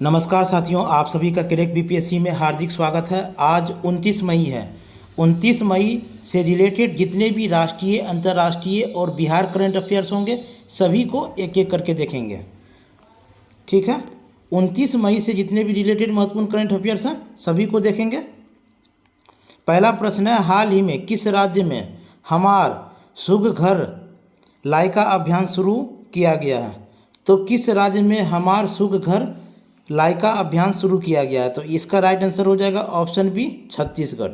नमस्कार साथियों, आप सभी का क्रैक बीपीएससी में हार्दिक स्वागत है। आज 29 मई है। 29 मई से रिलेटेड जितने भी राष्ट्रीय, अंतर्राष्ट्रीय और बिहार करंट अफेयर्स होंगे सभी को एक एक करके देखेंगे। ठीक है, 29 मई से जितने भी रिलेटेड महत्वपूर्ण करंट अफेयर्स हैं सभी को देखेंगे। पहला प्रश्न है, हाल ही में किस राज्य में हमार सुग घर लाइका अभियान शुरू किया गया है? तो किस राज्य में हमार सुग घर लाइका अभियान शुरू किया गया है? तो इसका राइट आंसर हो जाएगा ऑप्शन बी, छत्तीसगढ़।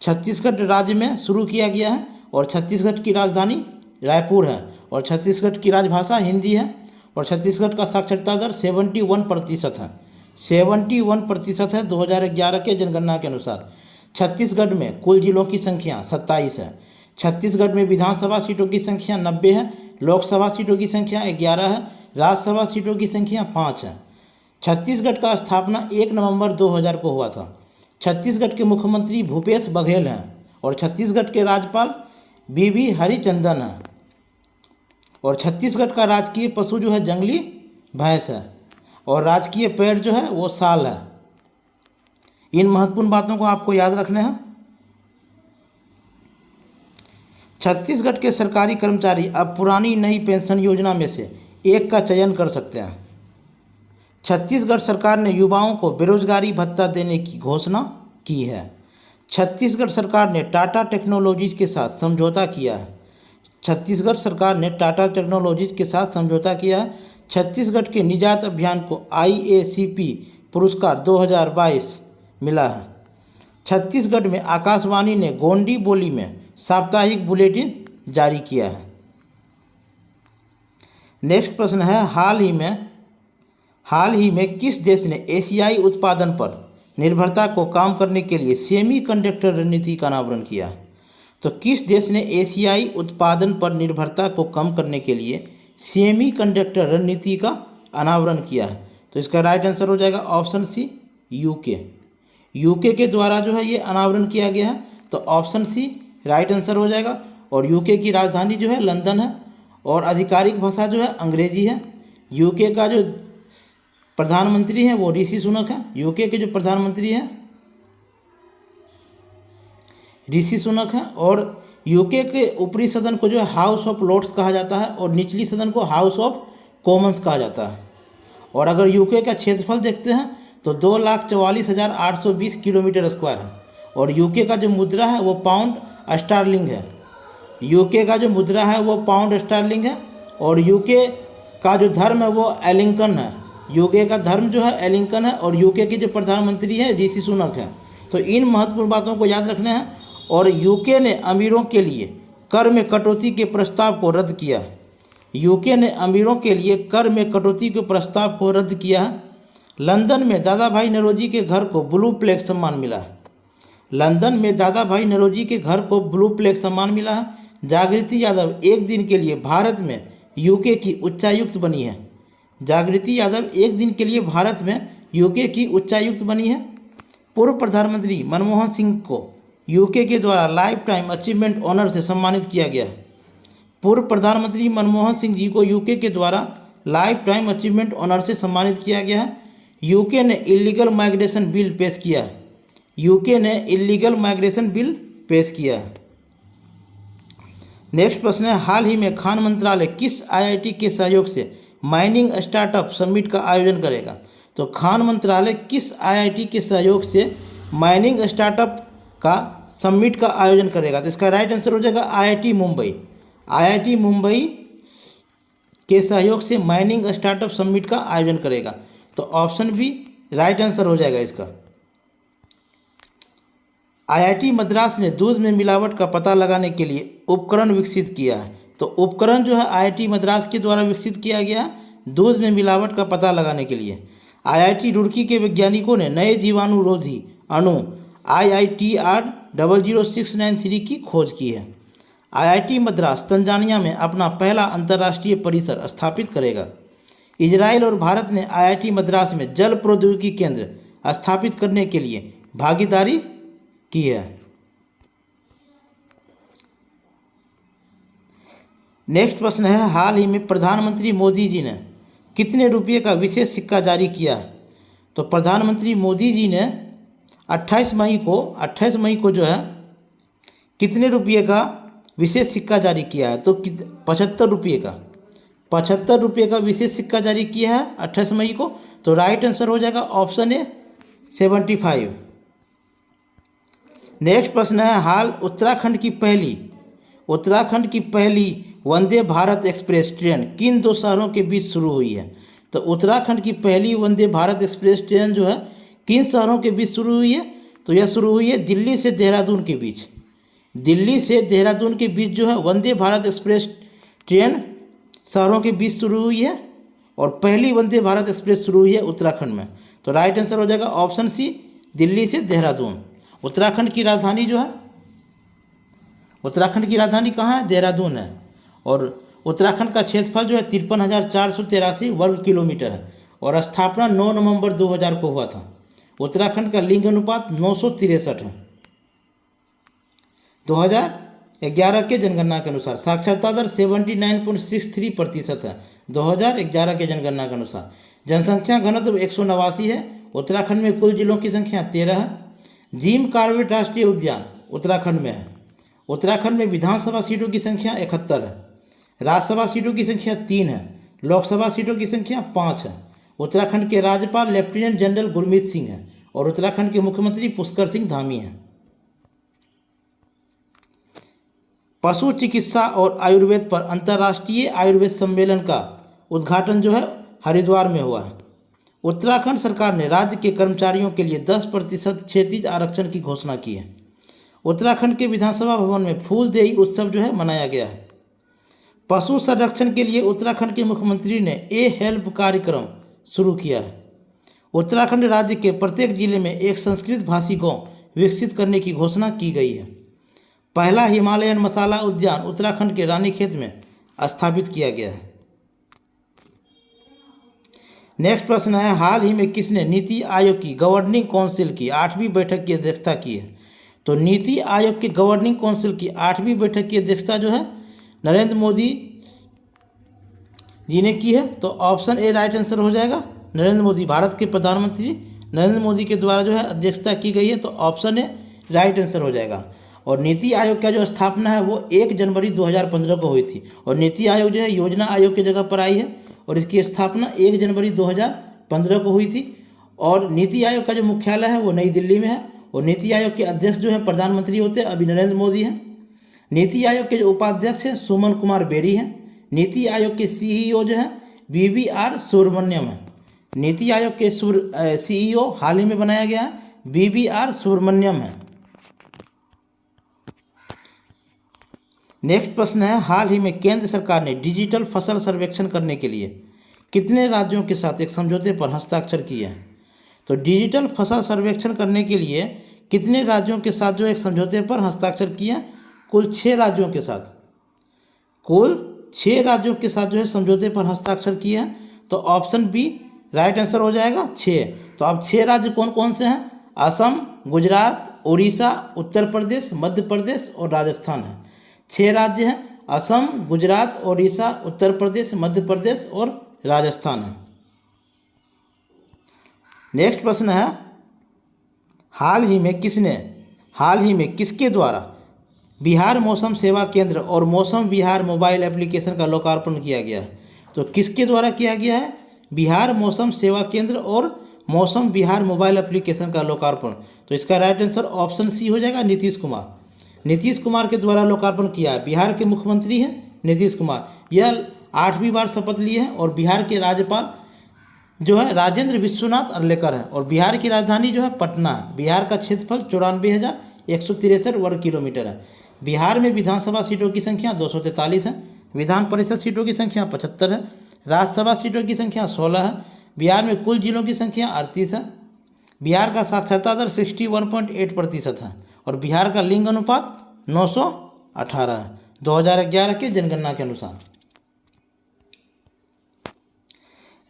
छत्तीसगढ़ राज्य में शुरू किया गया है और छत्तीसगढ़ की राजधानी रायपुर है और छत्तीसगढ़ की राजभाषा हिंदी है और छत्तीसगढ़ का साक्षरता दर 71% है। 71% है 2011 के जनगणना के अनुसार। छत्तीसगढ़ में कुल जिलों की संख्या 27 है। छत्तीसगढ़ में विधानसभा सीटों की संख्या 90 है, लोकसभा सीटों की संख्या 11 है, राज्यसभा सीटों की संख्या 5 है। छत्तीसगढ़ का स्थापना 1 नवंबर 2000 को हुआ था। छत्तीसगढ़ के मुख्यमंत्री भूपेश बघेल हैं और छत्तीसगढ़ के राज्यपाल बीबी हरिचंदन हैं। और छत्तीसगढ़ का राजकीय पशु जो है जंगली भैंस है और राजकीय पेड़ जो है वो साल है। इन महत्वपूर्ण बातों को आपको याद रखना है। छत्तीसगढ़ के सरकारी कर्मचारी अब पुरानी नई पेंशन योजना में से एक का चयन कर सकते हैं। छत्तीसगढ़ सरकार ने युवाओं को बेरोजगारी भत्ता देने की घोषणा की है। छत्तीसगढ़ सरकार ने टाटा टेक्नोलॉजीज के साथ समझौता किया है। छत्तीसगढ़ सरकार ने टाटा टेक्नोलॉजीज के साथ समझौता किया है। छत्तीसगढ़ के निजात अभियान को IACP पुरस्कार 2022 मिला है। छत्तीसगढ़ में आकाशवाणी ने गोंडी बोली में साप्ताहिक बुलेटिन जारी किया है। नेक्स्ट प्रश्न है, हाल ही में किस देश ने एशियाई उत्पादन पर निर्भरता को कम करने के लिए सेमीकंडक्टर रणनीति का अनावरण किया है? तो किस देश ने एशियाई उत्पादन पर निर्भरता को कम करने के लिए सेमीकंडक्टर रणनीति का अनावरण किया है? तो इसका राइट आंसर हो जाएगा ऑप्शन सी, यूके। यूके के द्वारा जो है ये अनावरण किया गया है, तो ऑप्शन सी राइट आंसर हो जाएगा। और यूके की राजधानी जो है लंदन है और आधिकारिक भाषा जो है अंग्रेजी है। यूके का जो प्रधानमंत्री हैं वो ऋषि सुनक हैं। यूके के जो प्रधानमंत्री हैं ऋषि सुनक हैं और यूके के ऊपरी सदन को जो है हाउस ऑफ लॉर्ड्स कहा जाता है और निचली सदन को हाउस ऑफ कॉमन्स कहा जाता है। और अगर यूके का क्षेत्रफल देखते हैं तो 2,44,820 किलोमीटर स्क्वायर है और यूके का जो मुद्रा है वो पाउंड स्टर्लिंग है। यूके का जो मुद्रा है वो पाउंड स्टर्लिंग है और यूके का जो धर्म है वो एलिंगन है। यूके का धर्म जो है एलिंगन है और यूके के जो प्रधानमंत्री हैं ऋषि सुनक हैं। तो इन महत्वपूर्ण बातों को याद रखना है। और यूके ने अमीरों के लिए कर में कटौती के प्रस्ताव को रद्द किया है। यूके ने अमीरों के लिए कर में कटौती के प्रस्ताव को रद्द किया है। लंदन में दादा भाई नौरोजी के घर को ब्लू प्लेग सम्मान मिला है। लंदन में दादा भाई नौरोजी के घर को ब्लू प्लेग सम्मान मिला है। जागृति यादव एक दिन के लिए भारत में यूके की उच्चायुक्त बनी है। जागृति यादव एक दिन के लिए भारत में यूके की उच्चायुक्त बनी है। पूर्व प्रधानमंत्री मनमोहन सिंह को यूके के द्वारा लाइफ टाइम अचीवमेंट ऑनर से सम्मानित किया गया है। पूर्व प्रधानमंत्री मनमोहन सिंह जी को यूके के द्वारा लाइफ टाइम अचीवमेंट ऑनर से सम्मानित किया गया है। यूके ने इलीगल माइग्रेशन बिल पेश किया है। यूके ने इलीगल माइग्रेशन बिल पेश किया है। नेक्स्ट प्रश्न है, हाल ही में खान मंत्रालय किस IIT के सहयोग से माइनिंग स्टार्टअप समिट का आयोजन करेगा? तो खान मंत्रालय किस IIT के सहयोग से माइनिंग स्टार्टअप का समिट का आयोजन करेगा? तो इसका राइट आंसर हो जाएगा IIT मुंबई। IIT मुंबई के सहयोग से माइनिंग स्टार्टअप समिट का आयोजन करेगा। तो ऑप्शन बी राइट आंसर हो जाएगा इसका। IIT मद्रास ने दूध में मिलावट का पता लगाने के लिए उपकरण विकसित किया है। तो उपकरण जो है IIT मद्रास के द्वारा विकसित किया गया है दूध में मिलावट का पता लगाने के लिए। IIT रुड़की के वैज्ञानिकों ने नए जीवाणुरोधी अणु IITR 00693 की खोज की है। IIT मद्रास तंजानिया में अपना पहला अंतर्राष्ट्रीय परिसर स्थापित करेगा। इजराइल और भारत ने IIT मद्रास में जल प्रौद्योगिकी केंद्र स्थापित करने के लिए भागीदारी की है। नेक्स्ट प्रश्न है, हाल ही में प्रधानमंत्री मोदी जी ने कितने रुपये का विशेष सिक्का जारी किया? तो प्रधानमंत्री मोदी जी ने 28 मई को जो है कितने रुपये का विशेष सिक्का जारी किया है? तो 75 रुपये का 75 रुपये का विशेष सिक्का जारी किया है 28 मई को। तो राइट आंसर हो जाएगा ऑप्शन ए 75। नेक्स्ट प्रश्न है, हाल उत्तराखंड की पहली वंदे भारत एक्सप्रेस ट्रेन किन दो शहरों के बीच शुरू हुई है? तो उत्तराखंड की पहली वंदे भारत एक्सप्रेस ट्रेन जो है किन शहरों के बीच शुरू हुई है? तो यह शुरू हुई है दिल्ली से देहरादून के बीच। दिल्ली से देहरादून के बीच जो है वंदे भारत एक्सप्रेस ट्रेन शहरों के बीच शुरू हुई है और पहली वंदे भारत एक्सप्रेस शुरू हुई है उत्तराखंड में। तो राइट आंसर हो जाएगा ऑप्शन सी, दिल्ली से देहरादून। उत्तराखंड की राजधानी जो है, उत्तराखंड की राजधानी कहाँ है? देहरादून है। और उत्तराखंड का क्षेत्रफल जो है 53,483 वर्ग किलोमीटर है और स्थापना 9 नवंबर 2000 को हुआ था। उत्तराखंड का लिंग अनुपात 963 है। 2011 के जनगणना के अनुसार साक्षरता दर 79.63% है। 2011 के जनगणना के अनुसार जनसंख्या घनत्व 189 है। उत्तराखंड में कुल जिलों की संख्या 13 है। जिम कॉर्बेट राष्ट्रीय उद्यान उत्तराखंड में है। उत्तराखंड में विधानसभा सीटों की संख्या 71 है। राज्यसभा सीटों की संख्या 3 है। लोकसभा सीटों की संख्या 5 है। उत्तराखंड के राज्यपाल लेफ्टिनेंट जनरल गुरमीत सिंह हैं और उत्तराखंड के मुख्यमंत्री पुष्कर सिंह धामी हैं। पशु चिकित्सा और आयुर्वेद पर अंतर्राष्ट्रीय आयुर्वेद सम्मेलन का उद्घाटन जो है हरिद्वार में हुआ है। उत्तराखंड सरकार ने राज्य के कर्मचारियों के लिए 10% क्षैतिज आरक्षण की घोषणा की है। उत्तराखंड के विधानसभा भवन में फूलदेई उत्सव जो है मनाया गया है। पशु संरक्षण के लिए उत्तराखंड के मुख्यमंत्री ने ए हेल्प कार्यक्रम शुरू किया है। उत्तराखंड राज्य के प्रत्येक जिले में एक संस्कृत भाषी गांव विकसित करने की घोषणा की गई है। पहला हिमालयन मसाला उद्यान उत्तराखंड के रानीखेत में स्थापित किया गया है। नेक्स्ट प्रश्न है, हाल ही में किसने नीति आयोग की गवर्निंग काउंसिल की 8वीं बैठक की अध्यक्षता की है? तो नीति आयोग के गवर्निंग काउंसिल की 8वीं बैठक की अध्यक्षता जो है नरेंद्र मोदी जी ने की है। तो ऑप्शन ए राइट आंसर हो जाएगा। नरेंद्र मोदी, भारत के प्रधानमंत्री नरेंद्र मोदी के द्वारा जो है अध्यक्षता की गई है। तो ऑप्शन ए राइट आंसर हो जाएगा। और नीति आयोग का जो स्थापना है वो 1 जनवरी 2015 को हुई थी और नीति आयोग जो है योजना आयोग की जगह पर आई है और इसकी स्थापना 1 जनवरी 2015 को हुई थी। और नीति आयोग का जो मुख्यालय है वो नई दिल्ली में है और नीति आयोग के अध्यक्ष जो हैं प्रधानमंत्री होते हैं अभी नरेंद्र मोदी हैं। नीति आयोग के जो उपाध्यक्ष हैं सुमन कुमार बेरी हैं। नीति आयोग के सीईओ जो हैं BVR सुब्रमण्यम है। नीति आयोग के सीईओ हाल ही में बनाया गया है, BVR सुब्रमण्यम है। नेक्स्ट प्रश्न है, हाल ही में केंद्र सरकार ने डिजिटल फसल सर्वेक्षण करने के लिए कितने राज्यों के साथ एक समझौते पर हस्ताक्षर किए हैं? तो डिजिटल फसल सर्वेक्षण करने के लिए कितने राज्यों के साथ जो एक समझौते पर हस्ताक्षर किए हैं? कुल 6 राज्यों के साथ। कुल 6 राज्यों के साथ जो है समझौते पर हस्ताक्षर किए हैं। तो ऑप्शन बी राइट आंसर हो जाएगा 6। तो अब 6 राज्य कौन कौन से हैं? असम, गुजरात, उड़ीसा, उत्तर प्रदेश, मध्य प्रदेश और राजस्थान है। 6 राज्य हैं, असम, गुजरात, उड़ीसा, उत्तर प्रदेश, मध्य प्रदेश और राजस्थान है। नेक्स्ट प्रश्न है, हाल ही में किसके द्वारा बिहार मौसम सेवा केंद्र और मौसम विहार मोबाइल एप्लीकेशन का लोकार्पण किया गया है? तो किसके द्वारा किया गया है? बिहार मौसम सेवा केंद्र और मौसम विहार मोबाइल एप्लीकेशन का लोकार्पण। तो इसका राइट आंसर ऑप्शन सी हो जाएगा, नीतीश कुमार। नीतीश कुमार के द्वारा लोकार्पण किया है। बिहार के मुख्यमंत्री हैं नीतीश कुमार। यह 8वीं बार शपथ लिए हैं और बिहार के राज्यपाल जो है राजेंद्र विश्वनाथ अर्लेकर हैं और बिहार की राजधानी जो है पटना है। बिहार का क्षेत्रफल 94,163 वर्ग किलोमीटर है। बिहार में विधानसभा सीटों की संख्या 243 है। विधान परिषद सीटों की संख्या 75 है। राज्यसभा सीटों की संख्या 16 है। बिहार में कुल जिलों की संख्या 38 है। बिहार का साक्षरता दर 61.8% है और बिहार का लिंग अनुपात 918 है 2011 के जनगणना के अनुसार।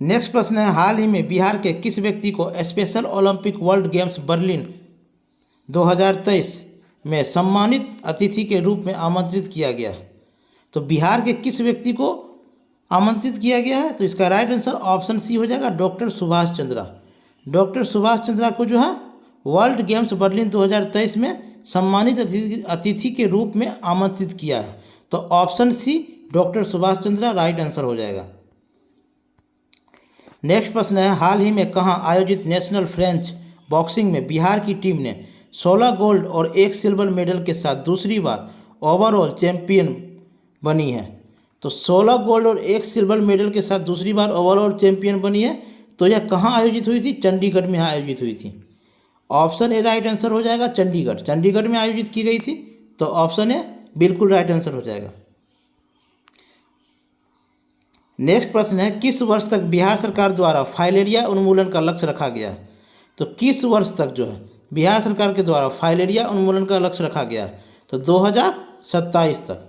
नेक्स्ट प्रश्न है, हाल ही में बिहार के किस व्यक्ति को special Olympic world games Berlin 2023 में सम्मानित अतिथि के रूप में आमंत्रित किया गया है? तो बिहार के किस व्यक्ति को आमंत्रित किया गया है? तो इसका राइट आंसर ऑप्शन सी हो जाएगा, डॉक्टर सुभाष चंद्रा। डॉक्टर सुभाष चंद्रा को जो है वर्ल्ड गेम्स बर्लिन 2023 में सम्मानित अतिथि के रूप में आमंत्रित किया है। तो option C doctor Subhash Chandra right answer हो जाएगा। नेक्स्ट प्रश्न है, हाल ही में कहाँ आयोजित नेशनल फ्रेंच बॉक्सिंग में बिहार की टीम ने 16 गोल्ड और 1 सिल्वर मेडल के साथ दूसरी बार ओवरऑल चैंपियन बनी है? तो 16 गोल्ड और 1 सिल्वर मेडल के साथ दूसरी बार ओवरऑल चैंपियन बनी है। तो यह कहाँ आयोजित हुई थी? चंडीगढ़ में आयोजित हुई थी। ऑप्शन ए राइट आंसर हो जाएगा, चंडीगढ़। चंडीगढ़ में आयोजित की गई थी, तो ऑप्शन ए बिल्कुल राइट आंसर हो जाएगा। नेक्स्ट प्रश्न है, किस वर्ष तक बिहार सरकार द्वारा फाइलेरिया उन्मूलन का लक्ष्य रखा गया है? तो किस वर्ष तक जो है बिहार सरकार के द्वारा फाइलेरिया उन्मूलन का लक्ष्य रखा गया है? तो 2027 तक।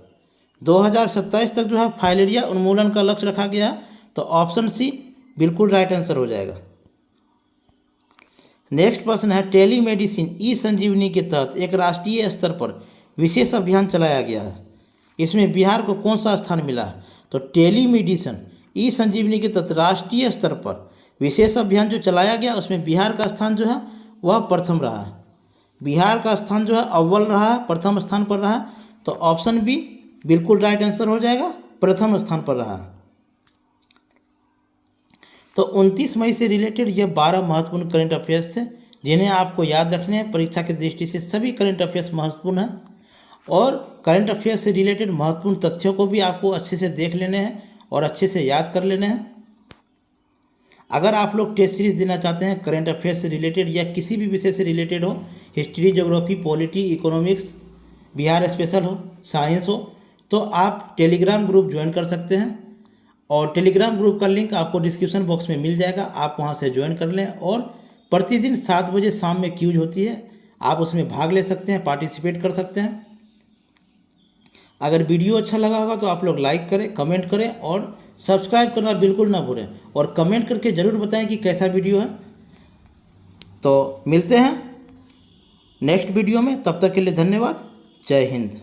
2027 तक जो है फाइलेरिया उन्मूलन का लक्ष्य रखा गया है। तो ऑप्शन सी बिल्कुल राइट आंसर हो जाएगा। नेक्स्ट प्रश्न है, टेलीमेडिसिन ई संजीवनी के तहत एक राष्ट्रीय स्तर पर विशेष अभियान चलाया गया है। इसमें बिहार को कौन सा स्थान मिला है? तो टेलीमेडिसिन ई संजीवनी के तहत राष्ट्रीय स्तर पर विशेष अभियान जो चलाया गया उसमें बिहार का स्थान जो है वह प्रथम रहा है। बिहार का स्थान जो है अव्वल रहा है, प्रथम स्थान पर रहा है। तो ऑप्शन बी बिल्कुल राइट आंसर हो जाएगा, प्रथम स्थान पर रहा है। तो 29 मई से रिलेटेड ये 12 महत्वपूर्ण करंट अफेयर्स थे जिन्हें आपको याद रखने हैं। परीक्षा की दृष्टि से सभी करंट अफेयर्स महत्वपूर्ण हैं और करंट अफेयर्स से रिलेटेड महत्वपूर्ण तथ्यों को भी आपको अच्छे से देख लेने हैं और अच्छे से याद कर लेने हैं। अगर आप लोग टेस्ट सीरीज देना चाहते हैं करंट अफेयर्स से रिलेटेड या किसी भी विषय से रिलेटेड हो, history, geography, polity, economics, Bihar special हो, साइंस हो, तो आप टेलीग्राम ग्रुप ज्वाइन कर सकते हैं। और टेलीग्राम ग्रुप का लिंक आपको डिस्क्रिप्शन बॉक्स में मिल जाएगा, आप वहां से ज्वाइन कर लें। और प्रतिदिन 7 बजे शाम में क्यूज होती है, आप उसमें भाग ले सकते हैं, पार्टिसिपेट कर सकते हैं। अगर वीडियो अच्छा लगा होगा तो आप लोग लाइक करें, कमेंट करें और सब्सक्राइब करना बिल्कुल ना भूलें। और कमेंट करके ज़रूर बताएं कि कैसा वीडियो है। तो मिलते हैं नेक्स्ट वीडियो में, तब तक के लिए धन्यवाद। जय हिंद।